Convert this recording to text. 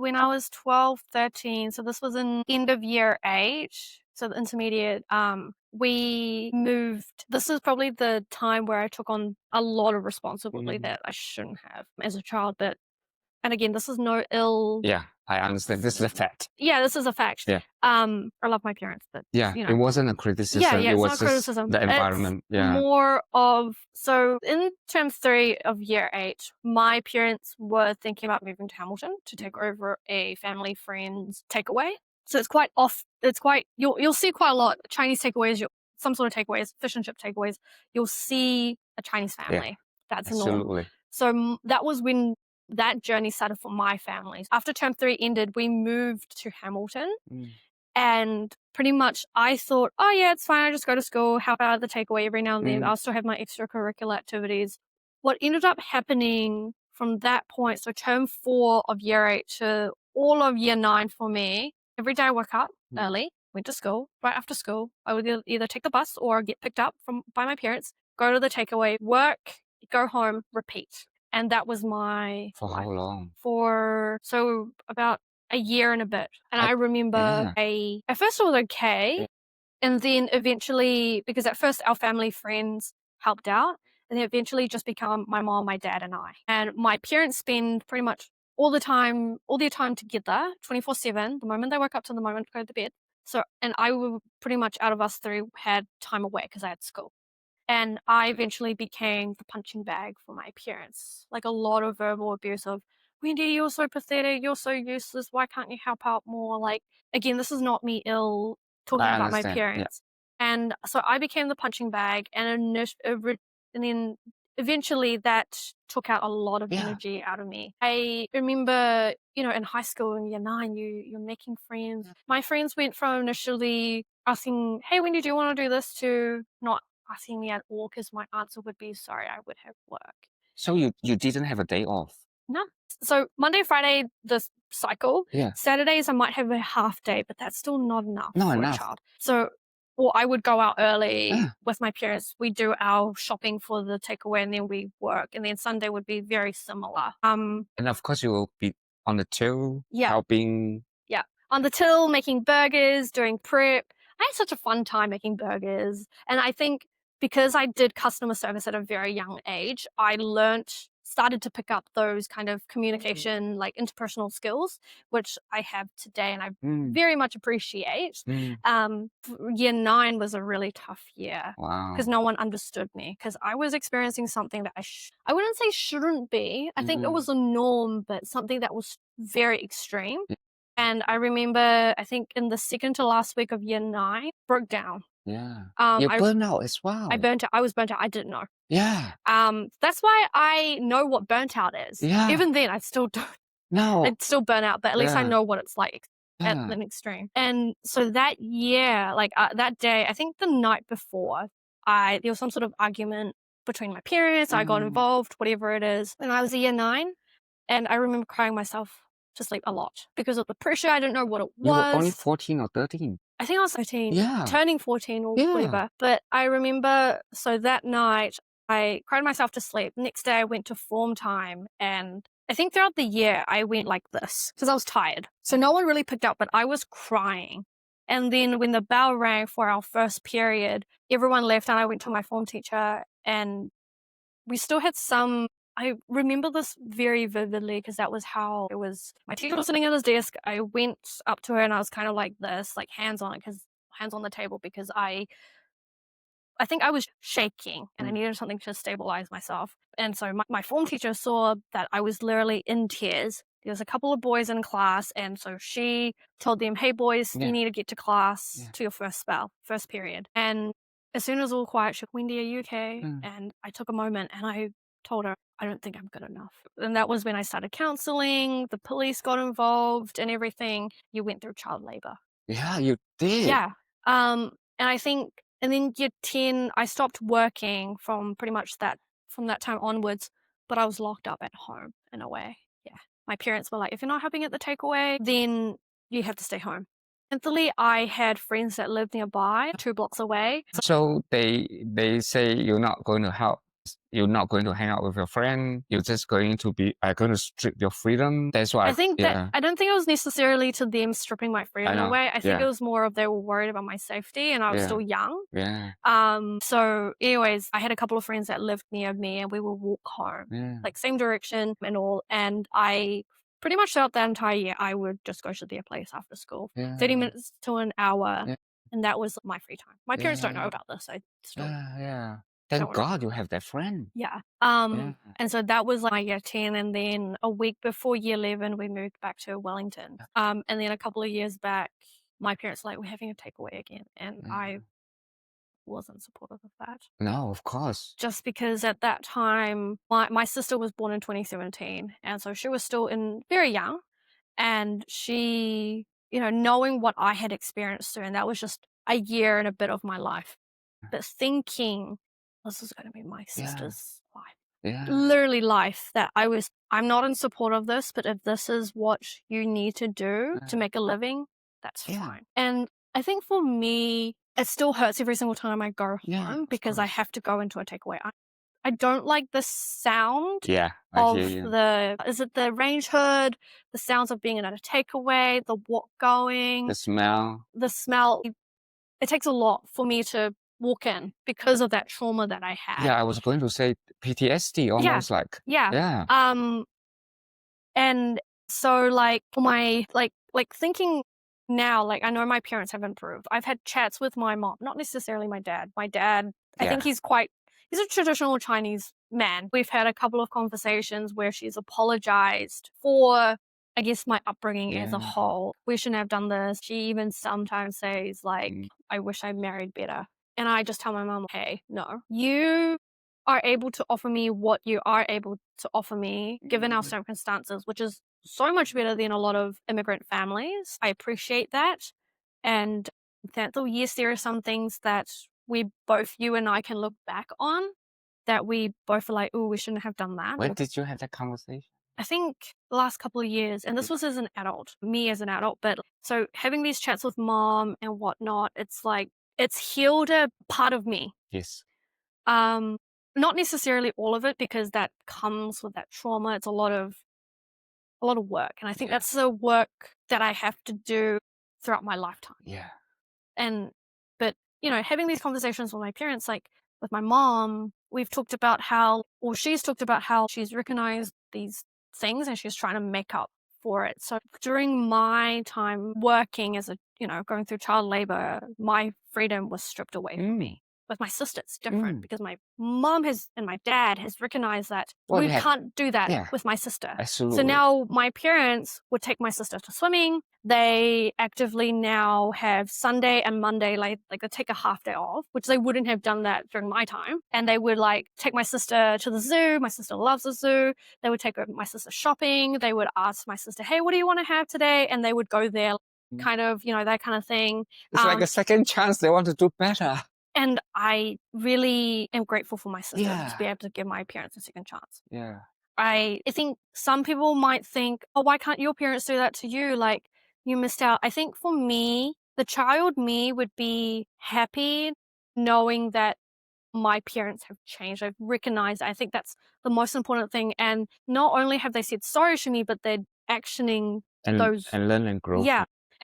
when I was 12, 13, so this was in end of year 8, so the intermediate, we moved. This is probably the time where I took on a lot of responsibility that I shouldn't have as a child, but and again, this is no ill. Yeah, I understand. This is a fact. Yeah, this is a fact. Yeah. I love my parents, but Yeah, you it know. wasn't a criticism. Yeah, It it's was not just criticism. the environment. It's Yeah. more of, so in term 3 of year 8, my parents were thinking about moving to Hamilton to take over a family friend's takeaway. So it's quite you'll see quite a lot Chinese takeaways, some sort of takeaways, fish and chip takeaways. You'll see a Chinese family. That's the norm. Absolutely. So that was when that journey started for my family. After term 3 ended, we moved to Hamilton. And pretty much I thought, oh yeah, it's fine. I just go to school, help out at the takeaway every now and then. I'll still have my extracurricular activities. What ended up happening from that point, so term 4 of year 8 to all of year 9 for me, every day I woke up early, went to school. Right after school, I would either take the bus or get picked up by my parents, go to the takeaway, work, go home, repeat. And that was my For life. how long? So about a year and a bit. And I remember at first it was okay. And then eventually, because at first our family friends helped out, and then eventually just become my mom, my dad, and I. And my parents spend pretty much all their time together, 24/7, the moment they woke up to the moment to go to bed. So, and I were pretty much out of us 3 had time away because I had school. And I eventually became the punching bag for my parents. Like a lot of verbal abuse of, Wendy, you're so pathetic, you're so useless, why can't you help out more? Like, again, this is not me talking about my parents. And so I became the punching bag, and then eventually that took out a lot of energy out of me. I remember, in high school in year 9, you're making friends. My friends went from initially asking, hey, Wendy, do you want to do this, to not asking me at all, because my answer would be, sorry, I would have work. So you didn't have a day off? No. So Monday, Friday, the cycle. Yeah. Saturdays I might have a half day, but that's still not enough for a child. So, or I would go out early with my parents. We do our shopping for the takeaway, and then we work. And then Sunday would be very similar. And of course you will be on the till helping. Yeah. On the till, making burgers, doing prep. I had such a fun time making burgers. And I think because I did customer service at a very young age, I started to pick up those kind of communication, like interpersonal skills, which I have today and I very much appreciate. Year 9 was a really tough year. Wow. Because no one understood me, because I was experiencing something that I wouldn't say shouldn't be. I think it was a norm, but something that was very extreme. And I remember, I think in the second to last week of year 9, broke down. Yeah. You burned out as well. I burnt out. I was burnt out. I didn't know. Yeah. That's why I know what burnt out is. Yeah. Even then, I still don't. No. I'd still burn out, but at least I know what it's like at an extreme. And so that year, like that day, I think the night before, there was some sort of argument between my parents. I got involved, whatever it is. And I was a year 9, and I remember crying myself to sleep a lot because of the pressure. I didn't know what it was. You were only 14 or 13. I think I was 13. Yeah. Turning 14 or whatever. But I remember, so that night, I cried myself to sleep. Next day, I went to form time. And I think throughout the year, I went like this because I was tired. So no one really picked up, but I was crying. And then when the bell rang for our first period, everyone left and I went to my form teacher, and we still had I remember this very vividly because that was how it was. My teacher was sitting at his desk. I went up to her and I was kind of like this, like hands on the table, because I think I was shaking and I needed something to stabilize myself. And so my form teacher saw that I was literally in tears. There was a couple of boys in class, and so she told them, hey boys, you need to get to class to your first period. And as soon as all quiet, she said, Wendy, are you okay? And I took a moment and I told her, I don't think I'm good enough. And that was when I started counseling. The police got involved and everything. You went through child labor. Yeah, you did. Yeah. And I think, and then year 10, I stopped working from that time onwards, but I was locked up at home in a way. Yeah. My parents were like, if you're not helping at the takeaway, then you have to stay home. Thankfully, I had friends that lived nearby, 2 blocks away. So they say you're not going to help. you're not going to hang out with your friend. You're just going to be going to strip your freedom. That's why, I think that yeah, I don't think it was necessarily to them stripping my I freedom know. away. I think it Yeah, was more of they were worried about my safety and I was yeah, still young. yeah, So anyways, I had a couple of friends that lived near me and we would walk home, yeah, like same direction and all. And I pretty much throughout that entire year, I would just go to their place after school, 30 yeah, minutes to an hour. yeah, And that was my free time. My parents don't know yeah, about this. I still yeah, yeah. don't Thank want to. God you have that friend. Yeah. Yeah, And so that was like my year 10. And then a week before year 11, we moved back to Wellington. And then a couple of years back, my parents were like, we're having a takeaway again. And I yeah. wasn't supportive of that. No, of course. Just because at that time, my sister was born in 2017. And so she was still very young. And she, knowing what I had experienced through, and that was just a year and a bit of my life, but thinking this is going to be my Yeah, sister's life, yeah, literally life, that I'm not in support of this, but if this is what you need to do to yeah, make a living, that's yeah, fine. And I think for me, it still hurts every single time I go yeah, home of because I course. have to go into a takeaway. I don't like the sound Yeah, I hear of you. is it the range hood, the sounds of being at a takeaway, the walk going, The smell. the smell. It takes a lot for me to walk in because of that trauma that I had. Yeah, I was going to say PTSD, Yeah. almost like, Yeah. yeah, Um, and so like for my thinking now, like I know my parents have improved. I've had chats with my mom, not necessarily my dad. My dad, I think yeah, he's a traditional Chinese man. We've had a couple of conversations where she's apologized for, I guess, my upbringing as a yeah, whole. We shouldn't have done this. She even sometimes says like, mm, I wish I married better. And I just tell my mom, hey, no, you are able to offer me what you are able to offer me, given our circumstances, which is so much better than a lot of immigrant families. I appreciate that. And that, though, yes, there are some things that you and I can look back on that we both are like, oh, we shouldn't have done that. when Or did you have that conversation? I think the last couple of years, and this was as an adult, me as an adult, but so having these chats with mom and whatnot, it's like, it's healed a part of me. Yes. Um, Not necessarily all of it because that comes with that trauma. It's a lot of work. And I think Yeah, that's the work that I have to do throughout my lifetime. yeah, And but having these conversations with my parents, like with my mom, we've talked about she's talked about how she's recognized these things and she's trying to make up for it. So during my time working as going through child labor, my freedom was stripped away from mm, me. With my sister, it's different mm. because my mom and my dad has recognized that Well, we you have, can't do that yeah, with my sister. So absolutely. now my parents would take my sister to swimming. They actively now have Sunday and Monday, like they take a half day off, which they wouldn't have done that during my time. And they would like take my sister to the zoo. My sister loves the zoo. They would take my sister shopping. They would ask my sister, hey, what do you want to have today? And they would go there, Mm. kind of, that kind of thing. It's like a second chance. They want to do better. And I really am grateful for my sister to be Yeah, able to give my parents a second chance. yeah, I think some people might think, oh, why can't your parents do that to you? Like, you missed out. I think for me, the child me would be happy knowing that my parents have changed. I've recognized. I think that's the most important thing. And not only have they said sorry to me, but they're actioning and those. learn and grow Yeah, from.